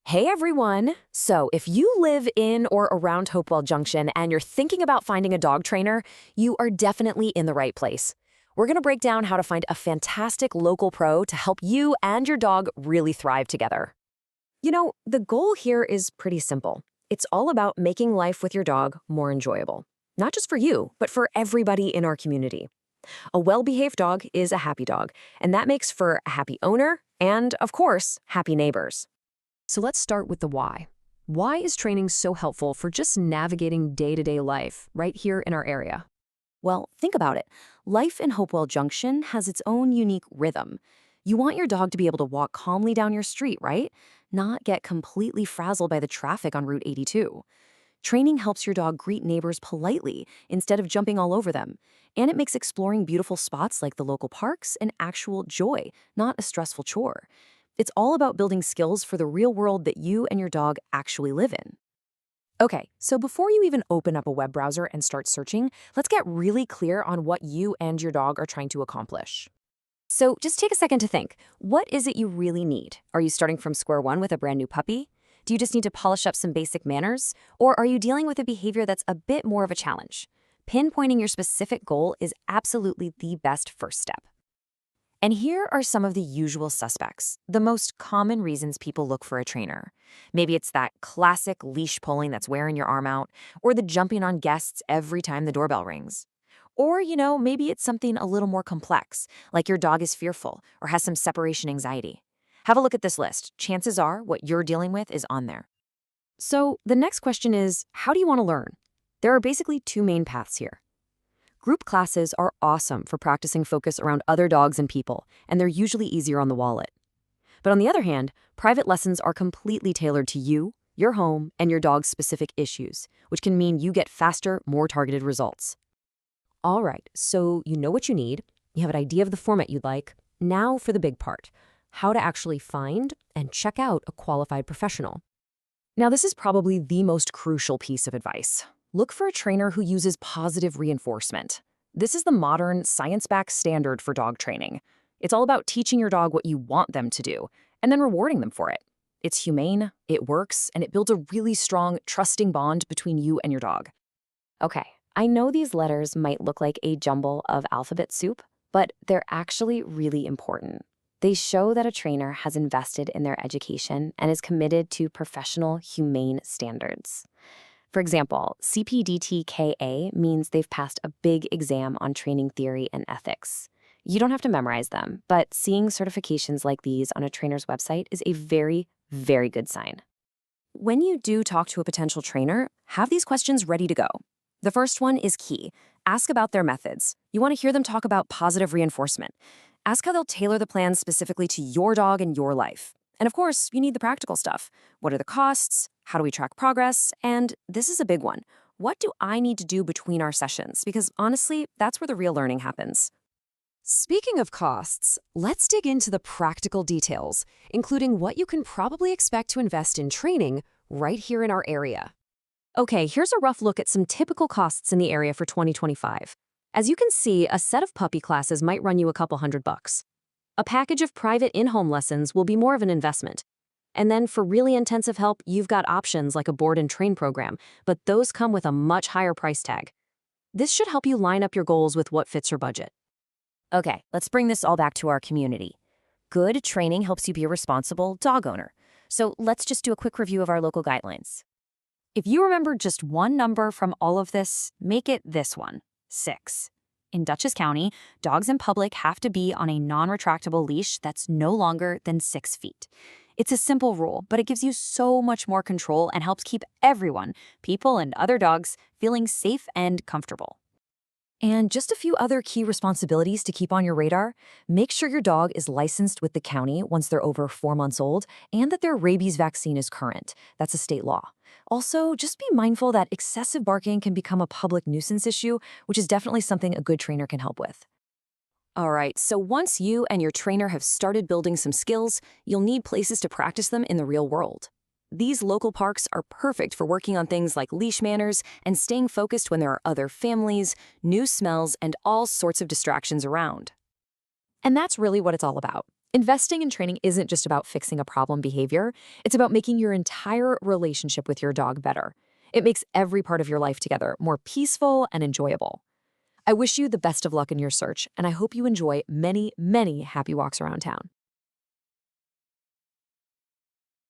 Hey everyone! So, if you live in or around Hopewell Junction and you're thinking about finding a dog trainer, you are definitely in the right place. We're going to break down how to find a fantastic local pro to help you and your dog really thrive together. The goal here is pretty simple. It's all about making life with your dog more enjoyable. Not just for you, but for everybody in our community. A well-behaved dog is a happy dog, and that makes for a happy owner and, of course, happy neighbors. So let's start with the why. Why is training so helpful for just navigating day-to-day life right here in our area? Well, think about it. Life in Hopewell Junction has its own unique rhythm. You want your dog to be able to walk calmly down your street, right? Not get completely frazzled by the traffic on Route 82. Training helps your dog greet neighbors politely instead of jumping all over them. And it makes exploring beautiful spots like the local parks an actual joy, not a stressful chore. It's all about building skills for the real world that you and your dog actually live in. Okay, so before you even open up a web browser and start searching, let's get really clear on what you and your dog are trying to accomplish. So just take a second to think. What is it you really need? Are you starting from square one with a brand new puppy? Do you just need to polish up some basic manners? Or are you dealing with a behavior that's a bit more of a challenge? Pinpointing your specific goal is absolutely the best first step. And here are some of the usual suspects, the most common reasons people look for a trainer. Maybe it's that classic leash pulling that's wearing your arm out, or the jumping on guests every time the doorbell rings. Or, maybe it's something a little more complex, like your dog is fearful or has some separation anxiety. Have a look at this list. Chances are what you're dealing with is on there. So the next question is, how do you want to learn? There are basically two main paths here. Group classes are awesome for practicing focus around other dogs and people, and they're usually easier on the wallet. But on the other hand, private lessons are completely tailored to you, your home, and your dog's specific issues, which can mean you get faster, more targeted results. All right, so you know what you need, you have an idea of the format you'd like. Now for the big part, how to actually find and check out a qualified professional. Now this is probably the most crucial piece of advice. Look for a trainer who uses positive reinforcement. This is the modern, science-backed standard for dog training. It's all about teaching your dog what you want them to do, and then rewarding them for it. It's humane, it works, and it builds a really strong, trusting bond between you and your dog. Okay, I know these letters might look like a jumble of alphabet soup, but they're actually really important. They show that a trainer has invested in their education and is committed to professional, humane standards. For example, CPDTKA means they've passed a big exam on training theory and ethics. You don't have to memorize them, but seeing certifications like these on a trainer's website is a very, very good sign. When you do talk to a potential trainer, have these questions ready to go. The first one is key. Ask about their methods. You want to hear them talk about positive reinforcement. Ask how they'll tailor the plan specifically to your dog and your life. And of course, you need the practical stuff. What are the costs? How do we track progress? And this is a big one. What do I need to do between our sessions? Because honestly, that's where the real learning happens. Speaking of costs, let's dig into the practical details, including what you can probably expect to invest in training right here in our area. Okay, here's a rough look at some typical costs in the area for 2025. As you can see, a set of puppy classes might run you a couple $100. A package of private in-home lessons will be more of an investment. And then for really intensive help, you've got options like a board and train program, but those come with a much higher price tag. This should help you line up your goals with what fits your budget. Okay, let's bring this all back to our community. Good training helps you be a responsible dog owner. So let's just do a quick review of our local guidelines. If you remember just one number from all of this, make it this one, 6. In Dutchess County, dogs in public have to be on a non-retractable leash that's no longer than 6 feet. It's a simple rule, but it gives you so much more control and helps keep everyone, people and other dogs, feeling safe and comfortable. And just a few other key responsibilities to keep on your radar. Make sure your dog is licensed with the county once they're over 4 months old and that their rabies vaccine is current. That's a state law. Also, just be mindful that excessive barking can become a public nuisance issue, which is definitely something a good trainer can help with. All right, so once you and your trainer have started building some skills, you'll need places to practice them in the real world. These local parks are perfect for working on things like leash manners and staying focused when there are other families, new smells, and all sorts of distractions around. And that's really what it's all about. Investing in training isn't just about fixing a problem behavior, it's about making your entire relationship with your dog better. It makes every part of your life together more peaceful and enjoyable. I wish you the best of luck in your search, and I hope you enjoy many, many happy walks around town.